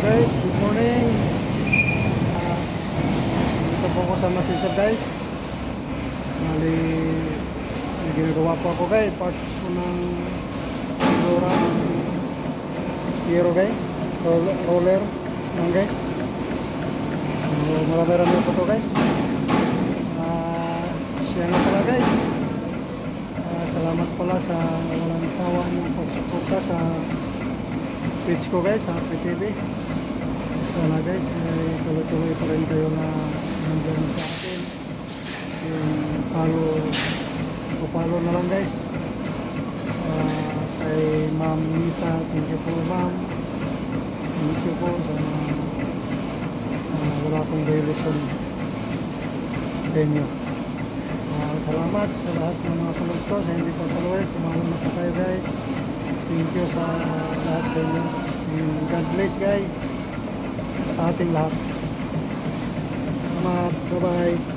Guys, good morning. Dito po ako sa Masisa guys. Mali, may ginagawa po ako guys. Parts po ng Dora Hero guys. Roller yan guys. Marami-rami po to guys. Siya nga pala guys. Salamat pala sa walang sawa ng pagsuporta sa page ko guys, sa PTV. Sana guys, tuloy-tuloy pa rin kayo na nandyan sa akin. Yung follow na lang guys. Kay Ma'am Nita, thank you po ma'am. Thank you po. Sana wala akong violation sa inyo. Salamat sa lahat ng mga followers ko. Sa hindi pa follower, kumalo na po kayo guys. Thank you sa lahat sa inyo. And God bless guys sa ating lahat. Salamat. Bye-bye.